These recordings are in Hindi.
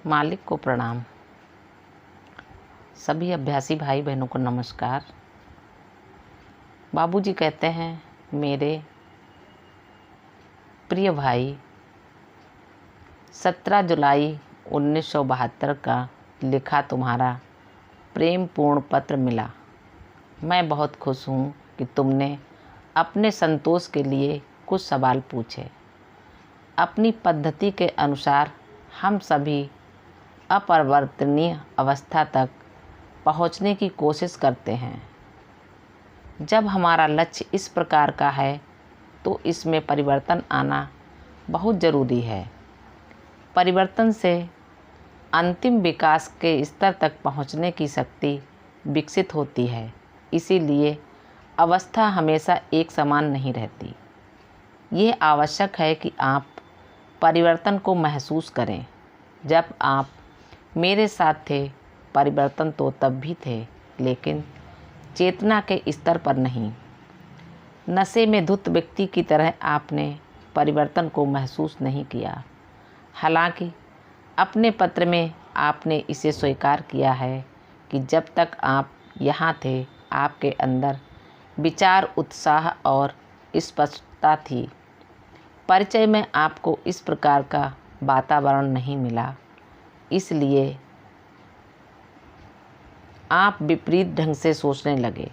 मालिक को प्रणाम। सभी अभ्यासी भाई बहनों को नमस्कार। बाबूजी कहते हैं, मेरे प्रिय भाई, 17 जुलाई 1972 का लिखा तुम्हारा प्रेमपूर्ण पत्र मिला। मैं बहुत खुश हूँ कि तुमने अपने संतोष के लिए कुछ सवाल पूछे। अपनी पद्धति के अनुसार हम सभी अपरिवर्तनीय अवस्था तक पहुँचने की कोशिश करते हैं। जब हमारा लक्ष्य इस प्रकार का है तो इसमें परिवर्तन आना बहुत ज़रूरी है। परिवर्तन से अंतिम विकास के स्तर तक पहुँचने की शक्ति विकसित होती है। इसीलिए अवस्था हमेशा एक समान नहीं रहती। ये आवश्यक है कि आप परिवर्तन को महसूस करें। जब आप मेरे साथ थे, परिवर्तन तो तब भी थे, लेकिन चेतना के स्तर पर नहीं। नशे में धुत व्यक्ति की तरह आपने परिवर्तन को महसूस नहीं किया। हालांकि अपने पत्र में आपने इसे स्वीकार किया है कि जब तक आप यहाँ थे, आपके अंदर विचार, उत्साह और स्पष्टता थी। परिचय में आपको इस प्रकार का वातावरण नहीं मिला, इसलिए आप विपरीत ढंग से सोचने लगे।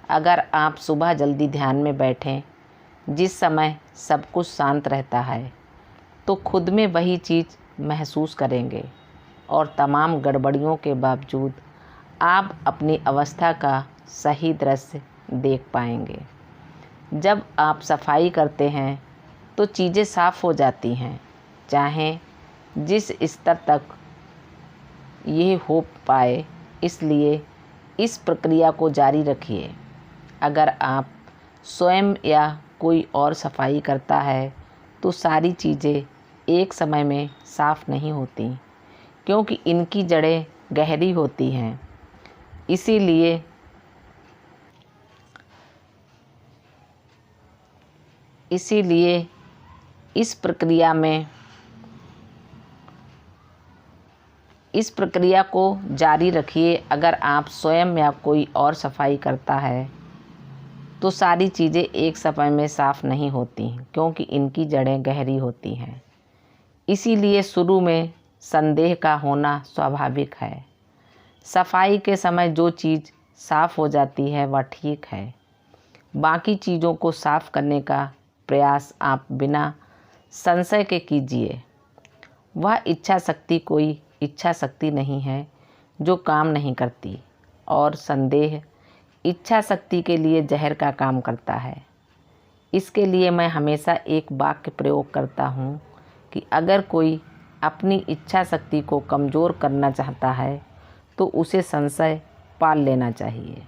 अगर आप सुबह जल्दी ध्यान में बैठें, जिस समय सब कुछ शांत रहता है, तो खुद में वही चीज़ महसूस करेंगे और तमाम गड़बड़ियों के बावजूद आप अपनी अवस्था का सही दृश्य देख पाएंगे। जब आप सफाई करते हैं तो चीज़ें साफ हो जाती हैं, चाहे जिस स्तर तक ये हो पाए। इसलिए इस प्रक्रिया को जारी रखिए। अगर आप स्वयं या कोई और सफाई करता है तो सारी चीज़ें एक समय में साफ नहीं होती, क्योंकि इनकी जड़ें गहरी होती हैं। इसीलिए इस प्रक्रिया को जारी रखिए। अगर आप स्वयं या कोई और सफाई करता है तो सारी चीज़ें एक समय में साफ नहीं होती, क्योंकि इनकी जड़ें गहरी होती हैं। इसीलिए शुरू में संदेह का होना स्वाभाविक है। सफाई के समय जो चीज़ साफ हो जाती है वह ठीक है। बाकी चीज़ों को साफ करने का प्रयास आप बिना संशय के कीजिए। वह इच्छा शक्ति कोई इच्छा शक्ति नहीं है जो काम नहीं करती, और संदेह इच्छा शक्ति के लिए जहर का काम करता है। इसके लिए मैं हमेशा एक वाक्य प्रयोग करता हूँ कि अगर कोई अपनी इच्छा शक्ति को कमज़ोर करना चाहता है तो उसे संशय पाल लेना चाहिए।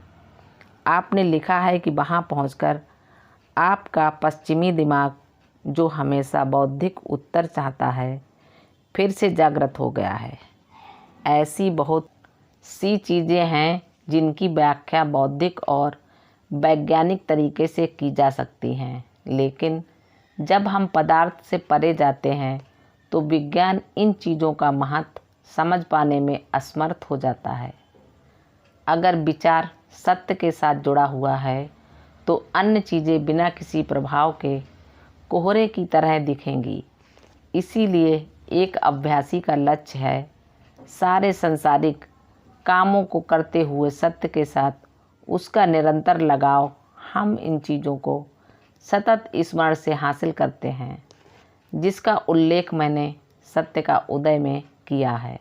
आपने लिखा है कि वहाँ पहुंचकर आपका पश्चिमी दिमाग, जो हमेशा बौद्धिक उत्तर चाहता है, फिर से जागृत हो गया है। ऐसी बहुत सी चीज़ें हैं जिनकी व्याख्या बौद्धिक और वैज्ञानिक तरीके से की जा सकती हैं, लेकिन जब हम पदार्थ से परे जाते हैं तो विज्ञान इन चीज़ों का महत्व समझ पाने में असमर्थ हो जाता है। अगर विचार सत्य के साथ जुड़ा हुआ है तो अन्य चीज़ें बिना किसी प्रभाव के कोहरे की तरह दिखेंगी। इसीलिए एक अभ्यासी का लक्ष्य है सारे संसारिक कामों को करते हुए सत्य के साथ उसका निरंतर लगाव। हम इन चीज़ों को सतत स्मरण से हासिल करते हैं, जिसका उल्लेख मैंने सत्य का उदय में किया है।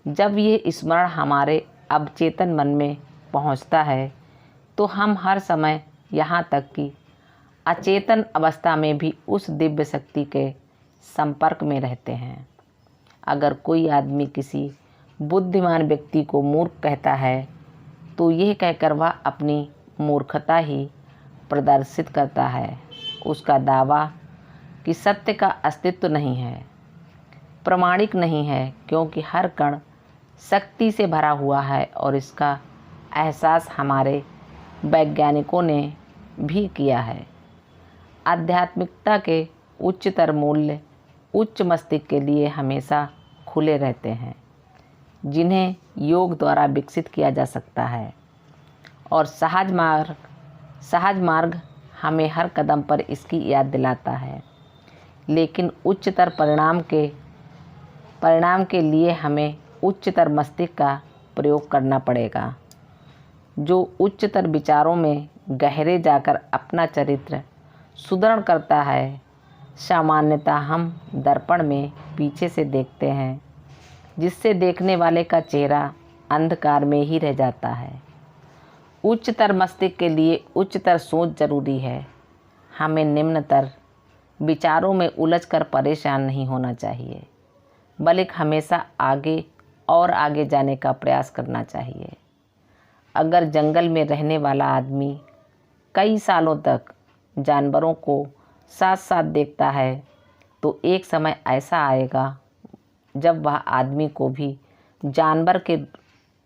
जब ये स्मरण हमारे अवचेतन मन में पहुंचता है तो हम हर समय, यहाँ तक कि अचेतन अवस्था में भी उस दिव्य शक्ति के संपर्क में रहते हैं। अगर कोई आदमी किसी बुद्धिमान व्यक्ति को मूर्ख कहता है तो यह कहकर वह अपनी मूर्खता ही प्रदर्शित करता है। उसका दावा कि सत्य का अस्तित्व नहीं है प्रमाणिक नहीं है, क्योंकि हर कण शक्ति से भरा हुआ है और इसका एहसास हमारे वैज्ञानिकों ने भी किया है। आध्यात्मिकता के उच्चतर मूल्य उच्च मस्तिष्क के लिए हमेशा खुले रहते हैं, जिन्हें योग द्वारा विकसित किया जा सकता है। और सहज मार्ग हमें हर कदम पर इसकी याद दिलाता है। लेकिन उच्चतर परिणाम के लिए हमें उच्चतर मस्तिष्क का प्रयोग करना पड़ेगा, जो उच्चतर विचारों में गहरे जाकर अपना चरित्र सुदृढ़ करता है। सामान्यतः हम दर्पण में पीछे से देखते हैं, जिससे देखने वाले का चेहरा अंधकार में ही रह जाता है। उच्चतर मस्तिष्क के लिए उच्चतर सोच जरूरी है। हमें निम्नतर विचारों में उलझकर परेशान नहीं होना चाहिए, बल्कि हमेशा आगे और आगे जाने का प्रयास करना चाहिए। अगर जंगल में रहने वाला आदमी कई सालों तक जानवरों को साथ साथ देखता है, तो एक समय ऐसा आएगा जब वह आदमी को भी जानवर के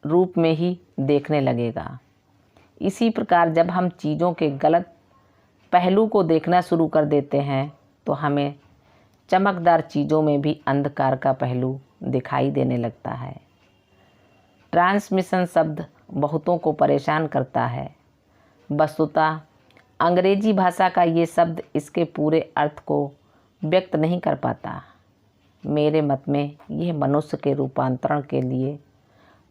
रूप में ही देखने लगेगा। इसी प्रकार जब हम चीज़ों के गलत पहलू को देखना शुरू कर देते हैं, तो हमें चमकदार चीज़ों में भी अंधकार का पहलू दिखाई देने लगता है। ट्रांसमिशन शब्द बहुतों को परेशान करता है। वस्तुतः अंग्रेजी भाषा का ये शब्द इसके पूरे अर्थ को व्यक्त नहीं कर पाता। मेरे मत में यह मनुष्य के रूपांतरण के लिए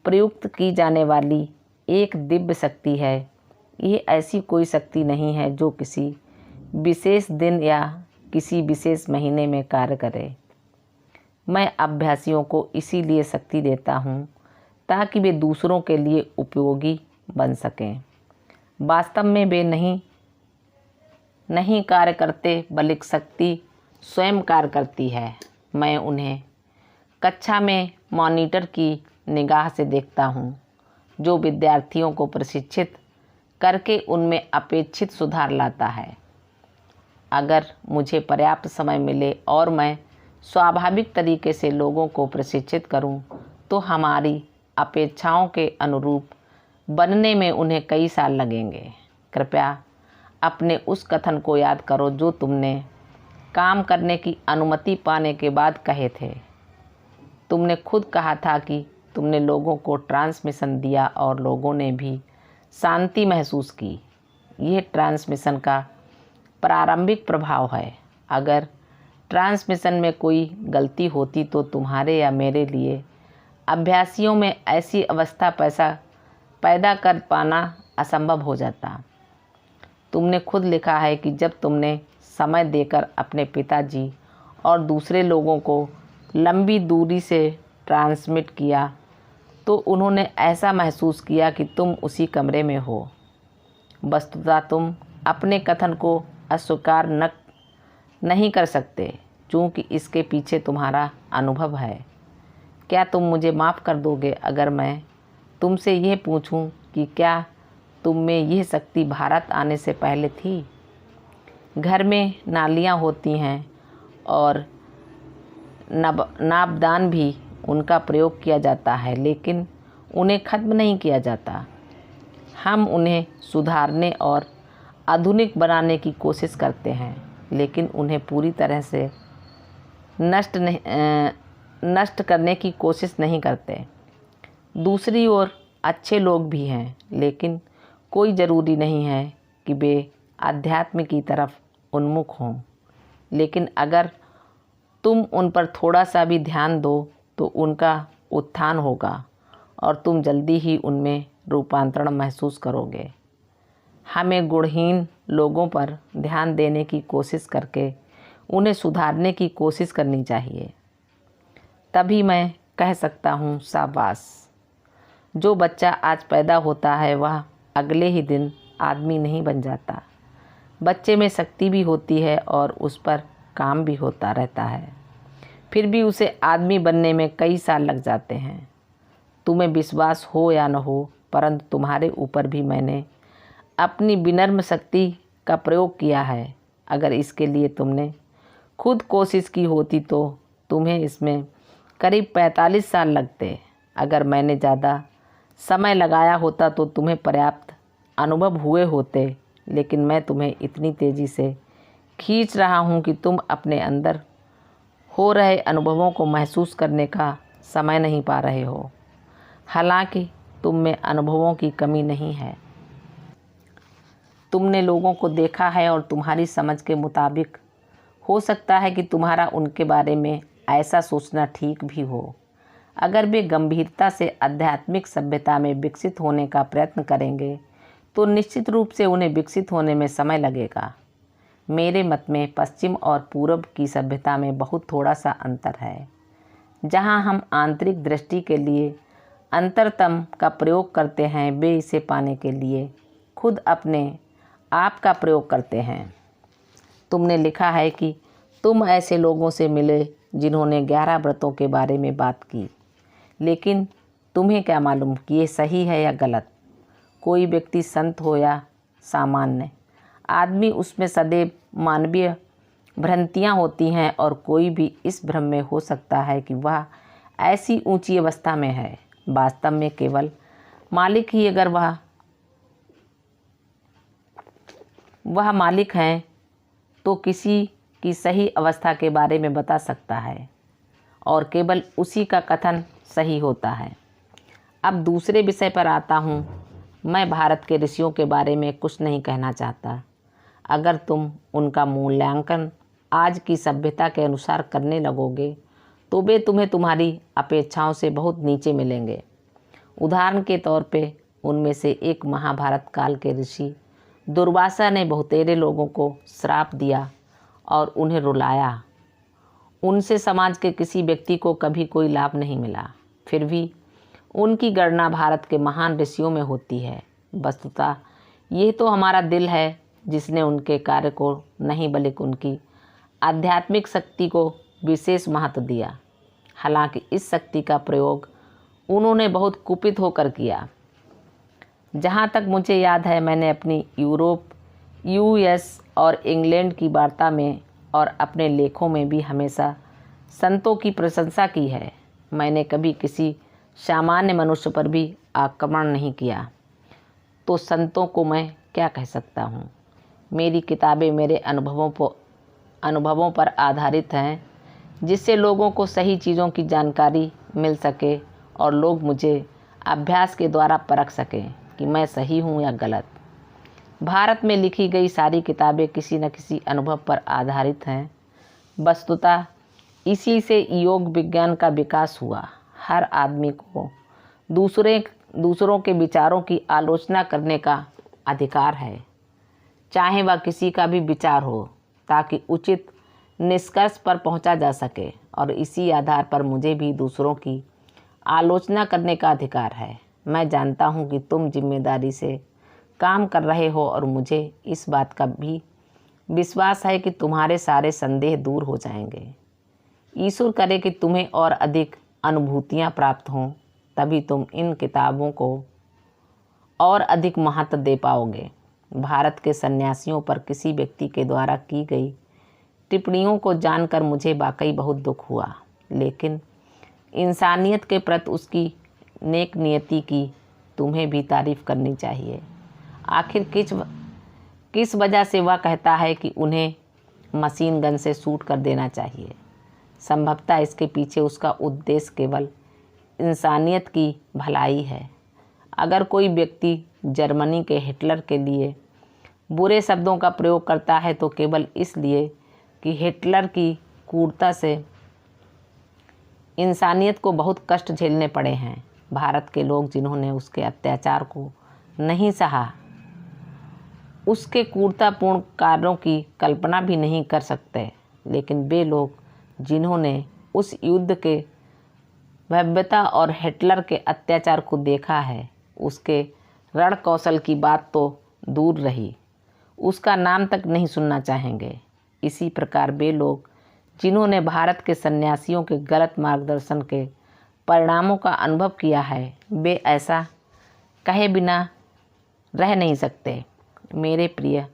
प्रयुक्त की जाने वाली एक दिव्य शक्ति है। यह ऐसी कोई शक्ति नहीं है जो किसी विशेष दिन या किसी विशेष महीने में कार्य करे। मैं अभ्यासियों को इसीलिए शक्ति देता हूँ ताकि वे दूसरों के लिए उपयोगी बन सकें। वास्तव में वे नहीं कार्य करते, बल्कि शक्ति स्वयं कार्य करती है। मैं उन्हें कक्षा में मॉनिटर की निगाह से देखता हूँ, जो विद्यार्थियों को प्रशिक्षित करके उनमें अपेक्षित सुधार लाता है। अगर मुझे पर्याप्त समय मिले और मैं स्वाभाविक तरीके से लोगों को प्रशिक्षित करूं, तो हमारी अपेक्षाओं के अनुरूप बनने में उन्हें कई साल लगेंगे। कृपया अपने उस कथन को याद करो जो तुमने काम करने की अनुमति पाने के बाद कहे थे। तुमने खुद कहा था कि तुमने लोगों को ट्रांसमिशन दिया और लोगों ने भी शांति महसूस की। यह ट्रांसमिशन का प्रारंभिक प्रभाव है। अगर ट्रांसमिशन में कोई गलती होती तो तुम्हारे या मेरे लिए अभ्यासियों में ऐसी अवस्था पैदा कर पाना असंभव हो जाता। तुमने खुद लिखा है कि जब तुमने समय देकर अपने पिताजी और दूसरे लोगों को लंबी दूरी से ट्रांसमिट किया, तो उन्होंने ऐसा महसूस किया कि तुम उसी कमरे में हो। वस्तुतः तुम अपने कथन को अस्वीकार नहीं कर सकते, क्योंकि इसके पीछे तुम्हारा अनुभव है। क्या तुम मुझे माफ़ कर दोगे अगर मैं तुमसे यह पूछूं कि क्या तुम में यह शक्ति भारत आने से पहले थी? घर में नालियाँ होती हैं और नापदान भी उनका प्रयोग किया जाता है, लेकिन उन्हें ख़त्म नहीं किया जाता। हम उन्हें सुधारने और आधुनिक बनाने की कोशिश करते हैं, लेकिन उन्हें पूरी तरह से नष्ट करने की कोशिश नहीं करते। दूसरी ओर अच्छे लोग भी हैं, लेकिन कोई ज़रूरी नहीं है कि वे अध्यात्म की तरफ उन्मुख हों। लेकिन अगर तुम उन पर थोड़ा सा भी ध्यान दो तो उनका उत्थान होगा और तुम जल्दी ही उनमें रूपांतरण महसूस करोगे। हमें गुणहीन लोगों पर ध्यान देने की कोशिश करके उन्हें सुधारने की कोशिश करनी चाहिए। तभी मैं कह सकता हूँ, शाबाश। जो बच्चा आज पैदा होता है वह अगले ही दिन आदमी नहीं बन जाता। बच्चे में शक्ति भी होती है और उस पर काम भी होता रहता है, फिर भी उसे आदमी बनने में कई साल लग जाते हैं। तुम्हें विश्वास हो या न हो, परंतु तुम्हारे ऊपर भी मैंने अपनी विनम्र शक्ति का प्रयोग किया है। अगर इसके लिए तुमने खुद कोशिश की होती तो तुम्हें इसमें करीब 45 साल लगते। अगर मैंने ज़्यादा समय लगाया होता तो तुम्हें पर्याप्त अनुभव हुए होते, लेकिन मैं तुम्हें इतनी तेज़ी से खींच रहा हूँ कि तुम अपने अंदर हो रहे अनुभवों को महसूस करने का समय नहीं पा रहे हो। हालांकि तुम में अनुभवों की कमी नहीं है। तुमने लोगों को देखा है और तुम्हारी समझ के मुताबिक हो सकता है कि तुम्हारा उनके बारे में ऐसा सोचना ठीक भी हो। अगर वे गंभीरता से आध्यात्मिक सभ्यता में विकसित होने का प्रयत्न करेंगे तो निश्चित रूप से उन्हें विकसित होने में समय लगेगा। मेरे मत में पश्चिम और पूर्व की सभ्यता में बहुत थोड़ा सा अंतर है। जहाँ हम आंतरिक दृष्टि के लिए अंतरतम का प्रयोग करते हैं, वे इसे पाने के लिए खुद अपने आप का प्रयोग करते हैं। तुमने लिखा है कि तुम ऐसे लोगों से मिले जिन्होंने 11 व्रतों के बारे में बात की, लेकिन तुम्हें क्या मालूम कि ये सही है या गलत। कोई व्यक्ति संत हो या सामान्य आदमी, उसमें सदैव मानवीय भ्रांतियाँ होती हैं और कोई भी इस भ्रम में हो सकता है कि वह ऐसी ऊंची अवस्था में है। वास्तव में केवल मालिक ही, अगर वह मालिक हैं तो किसी की सही अवस्था के बारे में बता सकता है और केवल उसी का कथन सही होता है। अब दूसरे विषय पर आता हूँ। मैं भारत के ऋषियों के बारे में कुछ नहीं कहना चाहता। अगर तुम उनका मूल्यांकन आज की सभ्यता के अनुसार करने लगोगे तो वे तुम्हें तुम्हारी अपेक्षाओं से बहुत नीचे मिलेंगे। उदाहरण के तौर पे उनमें से एक महाभारत काल के ऋषि दुर्वासा ने बहुतेरे लोगों को श्राप दिया और उन्हें रुलाया। उनसे समाज के किसी व्यक्ति को कभी कोई लाभ नहीं मिला। फिर भी उनकी गणना भारत के महान ऋषियों में होती है। वस्तुतः ये तो हमारा दिल है जिसने उनके कार्य को नहीं बल्कि उनकी आध्यात्मिक शक्ति को विशेष महत्व दिया। हालांकि इस शक्ति का प्रयोग उन्होंने बहुत कुपित होकर किया। जहाँ तक मुझे याद है, मैंने अपनी यूरोप, यूएस और इंग्लैंड की वार्ता में और अपने लेखों में भी हमेशा संतों की प्रशंसा की है। मैंने कभी किसी सामान्य मनुष्य पर भी आक्रमण नहीं किया, तो संतों को मैं क्या कह सकता हूँ। मेरी किताबें मेरे अनुभवों पर आधारित हैं, जिससे लोगों को सही चीज़ों की जानकारी मिल सके और लोग मुझे अभ्यास के द्वारा परख सकें कि मैं सही हूँ या गलत। भारत में लिखी गई सारी किताबें किसी न किसी अनुभव पर आधारित हैं। वस्तुतः इसी से योग विज्ञान का विकास हुआ। हर आदमी को दूसरों के विचारों की आलोचना करने का अधिकार है, चाहे वह किसी का भी विचार हो, ताकि उचित निष्कर्ष पर पहुंचा जा सके। और इसी आधार पर मुझे भी दूसरों की आलोचना करने का अधिकार है। मैं जानता हूं कि तुम जिम्मेदारी से काम कर रहे हो और मुझे इस बात का भी विश्वास है कि तुम्हारे सारे संदेह दूर हो जाएंगे। ईश्वर करे कि तुम्हें और अधिक अनुभूतियाँ प्राप्त हों, तभी तुम इन किताबों को और अधिक महत्व दे पाओगे। भारत के सन्यासियों पर किसी व्यक्ति के द्वारा की गई टिप्पणियों को जानकर मुझे वाकई बहुत दुख हुआ, लेकिन इंसानियत के प्रति उसकी नेक नियति की तुम्हें भी तारीफ करनी चाहिए। आखिर किस वजह से वह कहता है कि उन्हें मशीन गन से शूट कर देना चाहिए। संभवतः इसके पीछे उसका उद्देश्य केवल इंसानियत की भलाई है। अगर कोई व्यक्ति जर्मनी के हिटलर के लिए बुरे शब्दों का प्रयोग करता है तो केवल इसलिए कि हिटलर की क्रूरता से इंसानियत को बहुत कष्ट झेलने पड़े हैं। भारत के लोग जिन्होंने उसके अत्याचार को नहीं सहा, उसके क्रूरतापूर्ण कार्यों की कल्पना भी नहीं कर सकते, लेकिन वे लोग जिन्होंने उस युद्ध के भव्यता और हिटलर के अत्याचार को देखा है, उसके रण कौशल की बात तो दूर रही, उसका नाम तक नहीं सुनना चाहेंगे। इसी प्रकार वे लोग जिन्होंने भारत के सन्यासियों के गलत मार्गदर्शन के परिणामों का अनुभव किया है, वे ऐसा कहे बिना रह नहीं सकते। मेरे प्रिय,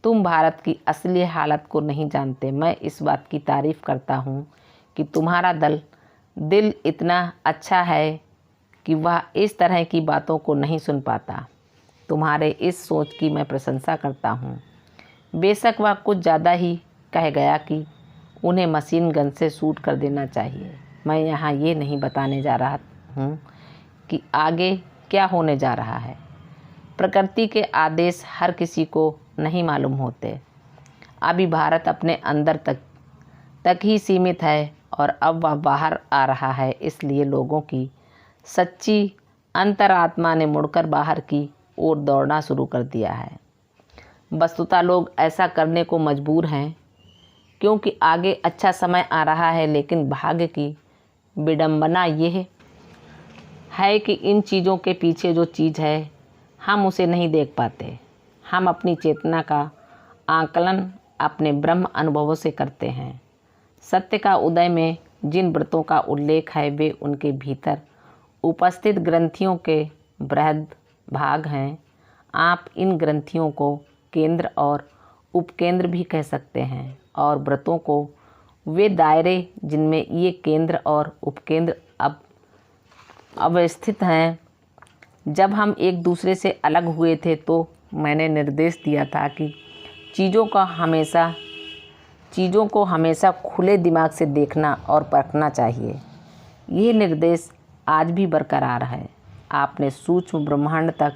तुम भारत की असली हालत को नहीं जानते। मैं इस बात की तारीफ़ करता हूँ कि तुम्हारा दिल इतना अच्छा है कि वह इस तरह की बातों को नहीं सुन पाता। तुम्हारे इस सोच की मैं प्रशंसा करता हूँ। बेशक वह कुछ ज़्यादा ही कह गया कि उन्हें मशीन गन से शूट कर देना चाहिए। मैं यहाँ ये नहीं बताने जा रहा हूँ कि आगे क्या होने जा रहा है। प्रकृति के आदेश हर किसी को नहीं मालूम होते। अभी भारत अपने अंदर तक ही सीमित है और अब वह बाहर आ रहा है, इसलिए लोगों की सच्ची अंतरात्मा ने मुड़कर बाहर की ओर दौड़ना शुरू कर दिया है। वस्तुतः लोग ऐसा करने को मजबूर हैं क्योंकि आगे अच्छा समय आ रहा है, लेकिन भाग्य की विडंबना यह है कि इन चीज़ों के पीछे जो चीज़ है हम उसे नहीं देख पाते। हम अपनी चेतना का आकलन अपने ब्रह्म अनुभवों से करते हैं। सत्य का उदय में जिन व्रतों का उल्लेख है वे उनके भीतर उपस्थित ग्रंथियों के बृहद भाग हैं। आप इन ग्रंथियों को केंद्र और उपकेंद्र भी कह सकते हैं और व्रतों को वे दायरे जिनमें ये केंद्र और उपकेंद्र अब अवस्थित हैं। जब हम एक दूसरे से अलग हुए थे तो मैंने निर्देश दिया था कि चीज़ों को हमेशा खुले दिमाग से देखना और परखना चाहिए। यह निर्देश आज भी बरकरार है। आपने सूक्ष्म ब्रह्मांड तक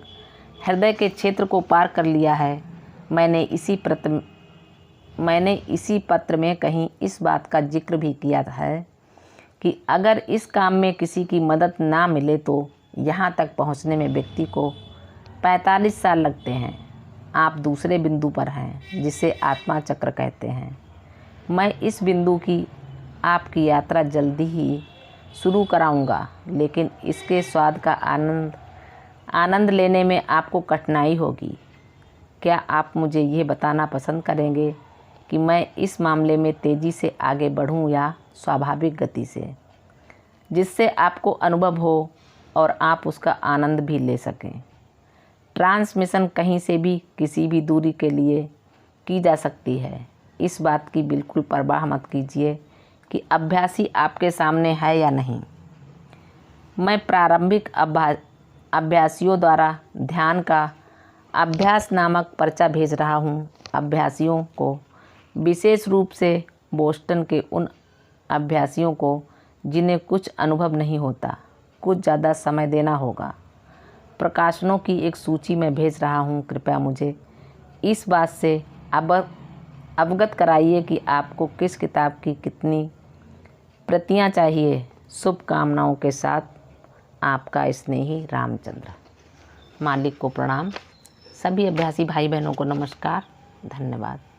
हृदय के क्षेत्र को पार कर लिया है। मैंने इसी पत्र में कहीं इस बात का जिक्र भी किया है कि अगर इस काम में किसी की मदद ना मिले तो यहाँ तक पहुँचने में व्यक्ति को 45 साल लगते हैं। आप दूसरे बिंदु पर हैं जिसे आत्मा चक्र कहते हैं। मैं इस बिंदु की आपकी यात्रा जल्दी ही शुरू कराऊंगा, लेकिन इसके स्वाद का आनंद लेने में आपको कठिनाई होगी। क्या आप मुझे ये बताना पसंद करेंगे कि मैं इस मामले में तेज़ी से आगे बढ़ूं या स्वाभाविक गति से, जिससे आपको अनुभव हो और आप उसका आनंद भी ले सकें। ट्रांसमिशन कहीं से भी किसी भी दूरी के लिए की जा सकती है। इस बात की बिल्कुल परवाह मत कीजिए कि अभ्यासी आपके सामने है या नहीं। मैं प्रारंभिक अभ्यासियों द्वारा ध्यान का अभ्यास नामक पर्चा भेज रहा हूँ। अभ्यासियों को, विशेष रूप से बोस्टन के उन अभ्यासियों को जिन्हें कुछ अनुभव नहीं होता, कुछ ज़्यादा समय देना होगा। प्रकाशनों की एक सूची में भेज रहा हूँ। कृपया मुझे इस बात से अवगत कराइए कि आपको किस किताब की कितनी प्रतियां चाहिए। शुभकामनाओं के साथ, आपका स्नेही रामचंद्र। मालिक को प्रणाम। सभी अभ्यासी भाई बहनों को नमस्कार। धन्यवाद।